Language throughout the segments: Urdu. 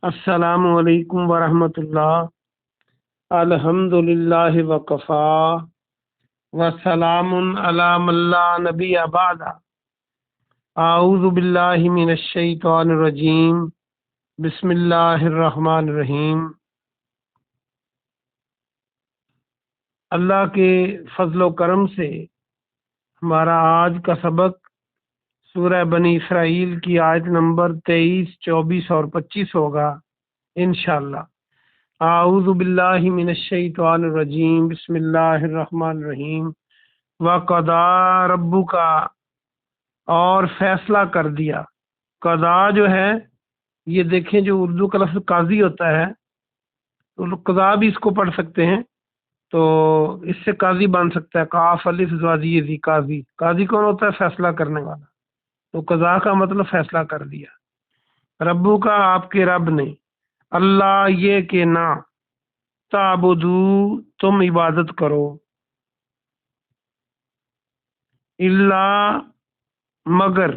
السلام علیکم ورحمۃ اللہ، الحمدللہ وکفا وسلام علی من لا نبی بعد۔ اعوذ باللہ من الشیطان الرجیم، بسم اللہ الرحمن الرحیم۔ اللہ کے فضل و کرم سے ہمارا آج کا سبق سورہ بنی اسرائیل کی آیت نمبر 23، 24 اور 25 ہوگا انشاءاللہ۔ اعوذ باللہ من الشیطان الرجیم، بسم اللہ الرحمن الرحیم۔ وَقَضَىٰ رَبُّكَ، اور فیصلہ کر دیا۔ قضا جو ہے یہ دیکھیں، جو اردو کا لفظ قاضی ہوتا ہے تو قضا بھی اس کو پڑھ سکتے ہیں، تو اس سے قاضی بن سکتا ہے، قاف الف زوازی زی، قاضی۔ قاضی کون ہوتا ہے؟ فیصلہ کرنے والا۔ تو قضا کا مطلب فیصلہ کر دیا۔ ربو کا، آپ کے رب نے، اللہ یہ کہ نہ، تعبدو تم عبادت کرو، اللہ مگر،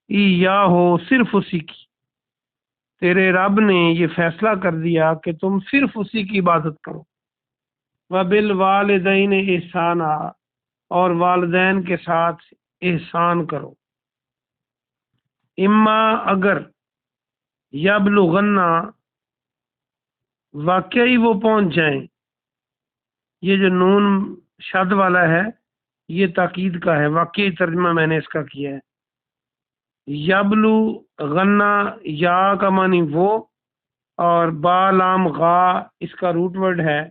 یا ہو صرف اسی کی۔ تیرے رب نے یہ فیصلہ کر دیا کہ تم صرف اسی کی عبادت کرو۔ وبالوالدین احسانا، اور والدین کے ساتھ احسان کرو۔ اما اگر، یبلغنا، واقعی وہ پہنچ جائیں۔ یہ جو نون شد والا ہے یہ تاکید کا ہے، واقعی ترجمہ میں نے اس کا کیا ہے۔ یبلو غنا، یا کا معنی وہ، اور با لام غا اس کا روٹ ورڈ ہے۔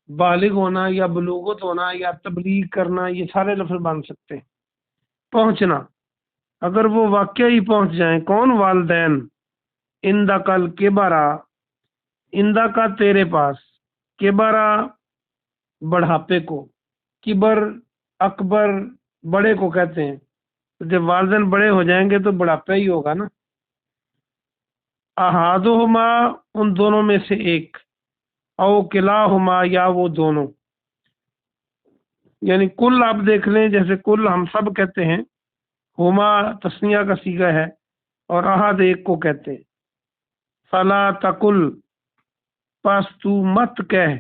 بالغ ہونا یا بلوغت ہونا یا تبلیغ کرنا، یہ سارے لفظ بن سکتے ہیں۔ پہنچنا، اگر وہ واقعی پہنچ جائیں۔ کون؟ والدین۔ اندہ کل کبرا، اندہ کا تیرے پاس، کبرا بڑھاپے کو، کبر اکبر بڑے کو کہتے ہیں، تو جب والدین بڑے ہو جائیں گے تو بڑھاپا ہی ہوگا نا۔ احادہما، ان دونوں میں سے ایک، او کلاہما، یا وہ دونوں۔ یعنی کل آپ دیکھ لیں، جیسے کل ہم سب کہتے ہیں، ہما تسنیہ کا صیغہ ہے، اور احد ایک کو کہتے ہیں۔ فلا تقل، پس تو مت کہہ،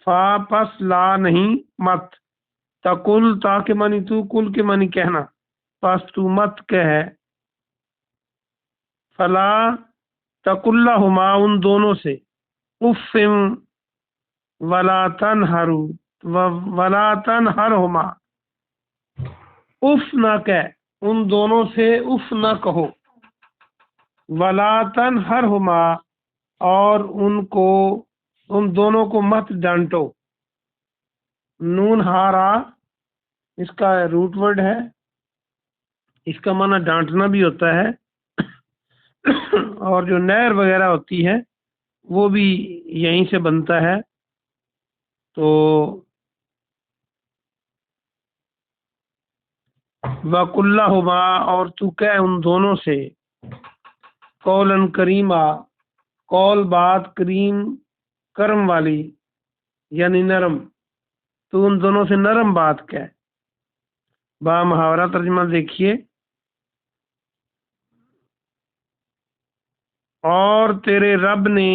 فا پس لا نہیں، مت، تقل تا کے معنی تو، کل کے معنی کہنا، پس تو مت کہہ۔ فلا تقل لہما، ان دونوں سے، اف ولا تنہرو، ولا تنہرہما، اف نہ کہہ، ان دونوں سے اف نہ کہو۔ ولا تنہرہما، اور ان دونوں کو مت ڈانٹو۔ نون ہارا اس کا روٹ ورڈ ہے، اس کا معنی ڈانٹنا بھی ہوتا ہے، اور جو نہر وغیرہ ہوتی ہے وہ بھی یہیں سے بنتا ہے۔ تو وَقُلْ لَهُمَا، اور تو کہہ ان دونوں سے، قولاً کریما، قول بات کریم کرم والی، یعنی نرم، تو ان دونوں سے نرم بات کہہ۔ با محاورہ ترجمہ دیکھیے، اور تیرے رب نے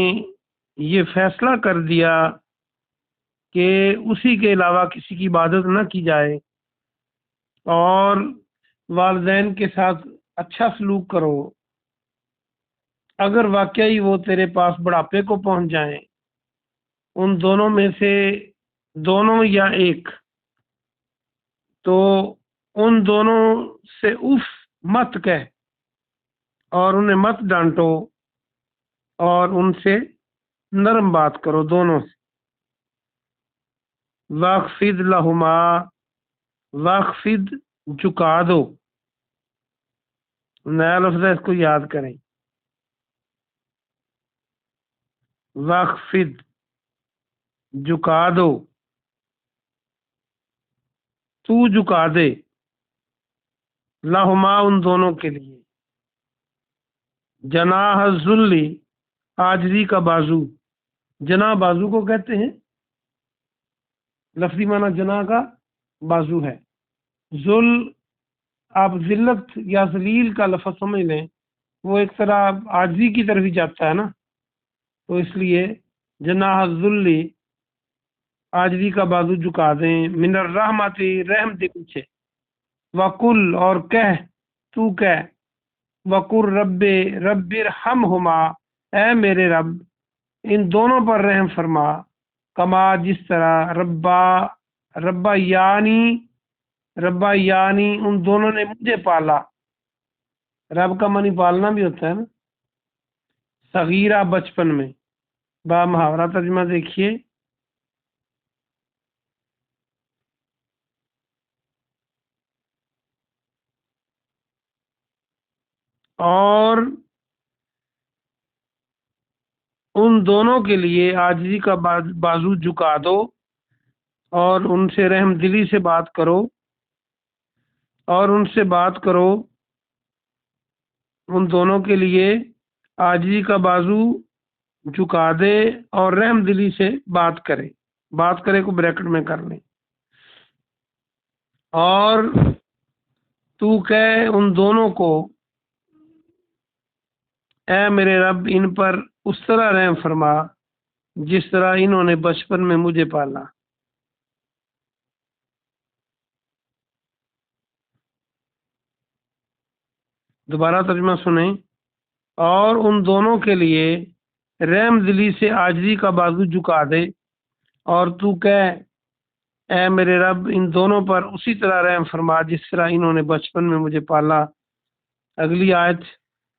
یہ فیصلہ کر دیا کہ اسی کے علاوہ کسی کی عبادت نہ کی جائے، اور والدین کے ساتھ اچھا سلوک کرو۔ اگر واقعی وہ تیرے پاس بڑھاپے کو پہنچ جائیں، ان دونوں میں سے دونوں یا ایک، تو ان دونوں سے اف مت کہہ، اور انہیں مت ڈانٹو، اور ان سے نرم بات کرو دونوں سے۔ واخفض لہما، واخفض جھکا دو، نیا لفظ ہے، اس کو یاد کریں۔ واخفض جھکا دو، تو جھکا دے، لہما ان دونوں کے لیے، جناح الذل، عاجزی کا بازو۔ جناح بازو کو کہتے ہیں، لفظی معنی جناح کا بازو ہے۔ ذل، آپ ذلت یا ذلیل کا لفظ سمجھ لیں، وہ ایک طرح عاجزی کی طرف ہی جاتا ہے نا، تو اس لیے جناح الذلی، عاجزی کا بازو جھکا دیں، من الرحمت، رحم کے پیچھے، وقل اور کہہ، تو کہہ، وقر رب، رب ارحمہما، اے میرے رب ان دونوں پر رحم فرما، کما جس طرح ربا یعنی ان دونوں نے مجھے پالا، رب کا منی پالنا بھی ہوتا ہے نا، صغیرہ بچپن میں، با محاورہ ترجمہ دیکھیے، اور ان دونوں کے لیے عاجزی کا بازو جھکا دو اور ان سے رحم دلی سے بات کرو، اور ان سے بات کرو، ان دونوں کے لیے عاجزی کا بازو جھکا دے اور رحم دلی سے بات کرے کو بریکٹ میں کر لیں، اور تو کہے ان دونوں کو، اے میرے رب ان پر اس طرح رحم فرما جس طرح انہوں نے بچپن میں مجھے پالا۔ دوبارہ ترجمہ سنیں، اور ان دونوں کے لیے رحم دلی سے عاجزی کا بازو جھکا دے، اور تو کہے اے میرے رب ان دونوں پر اسی طرح رحم فرما جس طرح انہوں نے بچپن میں مجھے پالا۔ اگلی آیت،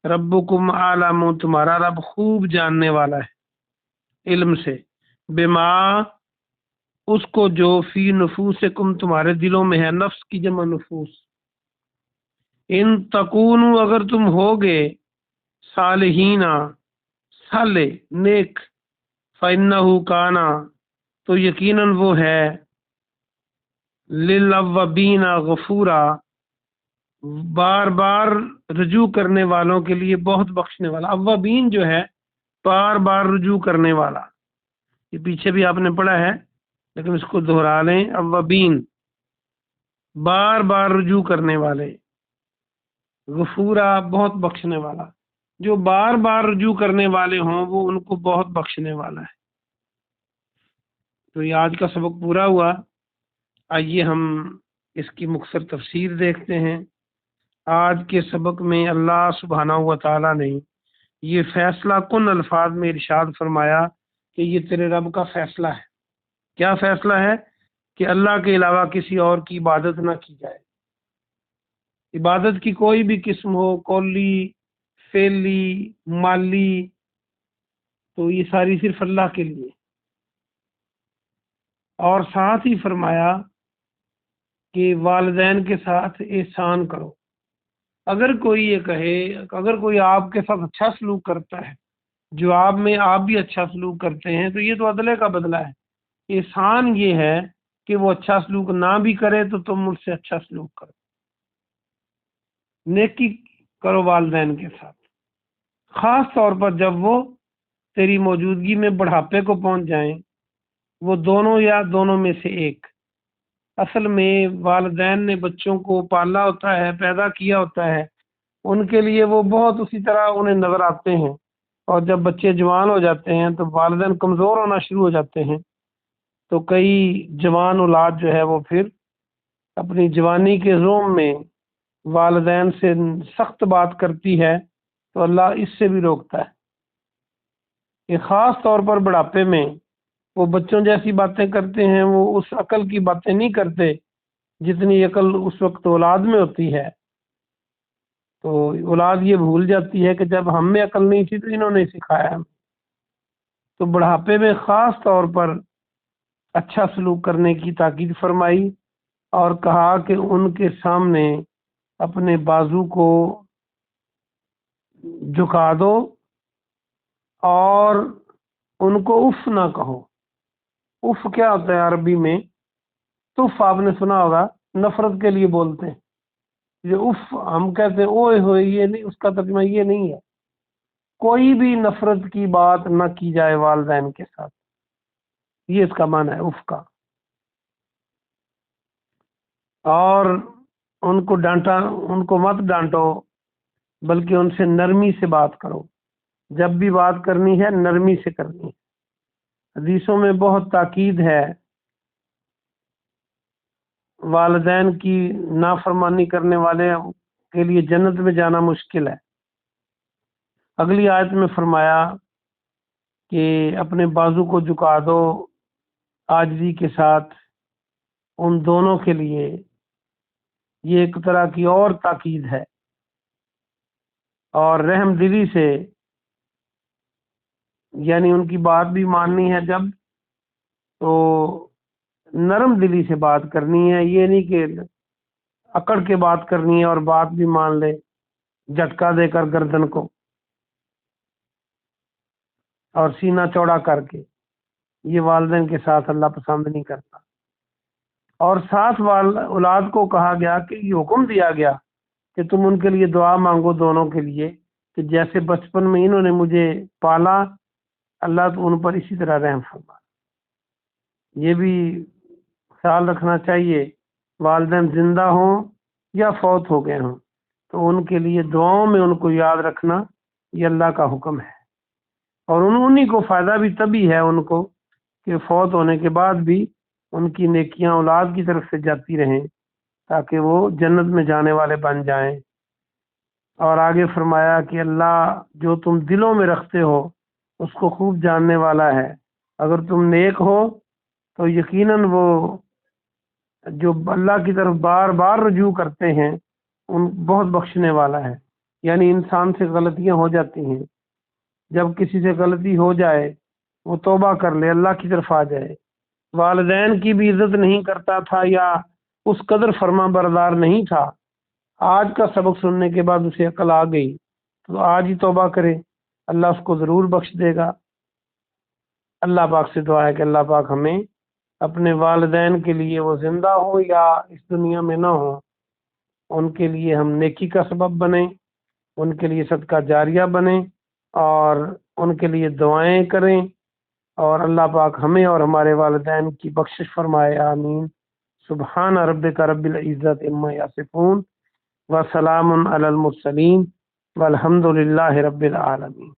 ربکم عالم، تمہارا رب خوب جاننے والا ہے علم سے، بما اس کو جو فی نفوسکم تمہارے دلوں میں ہے، نفس کی جمع نفوس، ان تکونو اگر تم ہوگے صالحین صالح نیک، فإنہ کانا تو یقیناً وہ ہے، للأوابین غفورا بار بار رجوع کرنے والوں کے لیے بہت بخشنے والا۔ اوابین جو ہے بار بار رجوع کرنے والا، یہ پیچھے بھی آپ نے پڑھا ہے لیکن اس کو دہرا لیں، اوابین بار بار رجوع کرنے والے، غفورا بہت بخشنے والا، جو بار بار رجوع کرنے والے ہوں وہ ان کو بہت بخشنے والا ہے۔ تو یہ آج کا سبق پورا ہوا، آئیے ہم اس کی مختصر تفسیر دیکھتے ہیں۔ آج کے سبق میں اللہ سبحانہ و تعالیٰ نے یہ فیصلہ کن الفاظ میں ارشاد فرمایا کہ یہ تیرے رب کا فیصلہ ہے۔ کیا فیصلہ ہے؟ کہ اللہ کے علاوہ کسی اور کی عبادت نہ کی جائے، عبادت کی کوئی بھی قسم ہو، قولی، فعلی، مالی، تو یہ ساری صرف اللہ کے لیے۔ اور ساتھ ہی فرمایا کہ والدین کے ساتھ احسان کرو۔ اگر کوئی یہ کہے، اگر کوئی آپ کے ساتھ اچھا سلوک کرتا ہے، جو آپ میں آپ بھی اچھا سلوک کرتے ہیں، تو یہ تو عدلے کا بدلہ ہے۔ احسان یہ ہے کہ وہ اچھا سلوک نہ بھی کرے تو تم مجھ سے اچھا سلوک کرو، نیکی کرو والدین کے ساتھ، خاص طور پر جب وہ تیری موجودگی میں بڑھاپے کو پہنچ جائیں، وہ دونوں یا دونوں میں سے ایک۔ اصل میں والدین نے بچوں کو پالا ہوتا ہے، پیدا کیا ہوتا ہے، ان کے لیے وہ بہت اسی طرح انہیں نظر آتے ہیں، اور جب بچے جوان ہو جاتے ہیں تو والدین کمزور ہونا شروع ہو جاتے ہیں، تو کئی جوان اولاد جو ہے وہ پھر اپنی جوانی کے زوم میں والدین سے سخت بات کرتی ہے، تو اللہ اس سے بھی روکتا ہے کہ خاص طور پر بڑھاپے میں وہ بچوں جیسی باتیں کرتے ہیں، وہ اس عقل کی باتیں نہیں کرتے جتنی عقل اس وقت اولاد میں ہوتی ہے۔ تو اولاد یہ بھول جاتی ہے کہ جب ہم میں عقل نہیں تھی تو انہوں نے سکھایا ہمیں۔ تو بڑھاپے میں خاص طور پر اچھا سلوک کرنے کی تاکید فرمائی، اور کہا کہ ان کے سامنے اپنے بازو کو جھکا دو اور ان کو اف نہ کہو۔ اف کیا ہوتا ہے عربی میں؟ تف آپ نے سنا ہوگا، نفرت کے لیے بولتے ہیں۔ جو اف ہم کہتے ہیں اوئے ہوئے، یہ نہیں، اس کا ترجمہ یہ نہیں ہے۔ کوئی بھی نفرت کی بات نہ کی جائے والدین کے ساتھ، یہ اس کا معنی ہے اف کا۔ اور ان کو ڈانٹا، ان کو مت ڈانٹو، بلکہ ان سے نرمی سے بات کرو، جب بھی بات کرنی ہے نرمی سے کرنی ہے۔ حدیثوں میں بہت تاکید ہے، والدین کی نافرمانی کرنے والے کے لیے جنت میں جانا مشکل ہے۔ اگلی آیت میں فرمایا کہ اپنے بازو کو جھکا دو عاجزی کے ساتھ، ان دونوں کے لیے یہ ایک طرح کی اور تاکید ہے، اور رحم دلی سے، یعنی ان کی بات بھی ماننی ہے جب تو نرم دلی سے بات کرنی ہے، یہ نہیں کہ اکڑ کے بات کرنی ہے اور بات بھی مان لے جھٹکا دے کر گردن کو اور سینہ چوڑا کر کے۔ یہ والدین کے ساتھ اللہ پسند نہیں کرتا۔ اور ساتھ اولاد کو کہا گیا کہ یہ حکم دیا گیا کہ تم ان کے لیے دعا مانگو، دونوں کے لیے، کہ جیسے بچپن میں انہوں نے مجھے پالا، اللہ تو ان پر اسی طرح رحم فرما۔ یہ بھی خیال رکھنا چاہیے، والدین زندہ ہوں یا فوت ہو گئے ہوں تو ان کے لیے دعاؤں میں ان کو یاد رکھنا، یہ اللہ کا حکم ہے۔ اور انہی کو فائدہ بھی تبھی ہے ان کو کہ فوت ہونے کے بعد بھی ان کی نیکیاں اولاد کی طرف سے جاتی رہیں تاکہ وہ جنت میں جانے والے بن جائیں۔ اور آگے فرمایا کہ اللہ جو تم دلوں میں رکھتے ہو اس کو خوب جاننے والا ہے، اگر تم نیک ہو تو یقیناً وہ جو اللہ کی طرف بار بار رجوع کرتے ہیں ان بہت بخشنے والا ہے۔ یعنی انسان سے غلطیاں ہو جاتی ہیں، جب کسی سے غلطی ہو جائے وہ توبہ کر لے، اللہ کی طرف آ جائے، والدین کی بھی عزت نہیں کرتا تھا یا اس قدر فرما بردار نہیں تھا، آج کا سبق سننے کے بعد اسے عقل آ گئی تو آج ہی توبہ کرے، اللہ اس کو ضرور بخش دے گا۔ اللہ پاک سے دعا ہے کہ اللہ پاک ہمیں اپنے والدین کے لیے، وہ زندہ ہوں یا اس دنیا میں نہ ہوں، ان کے لیے ہم نیکی کا سبب بنیں، ان کے لیے صدقہ جاریہ بنیں اور ان کے لیے دعائیں کریں، اور اللہ پاک ہمیں اور ہمارے والدین کی بخشش فرمائے، آمین۔ سبحان ربک رب العزت عما یصفون وسلام علی المرسلین والحمد للہ رب العالمین۔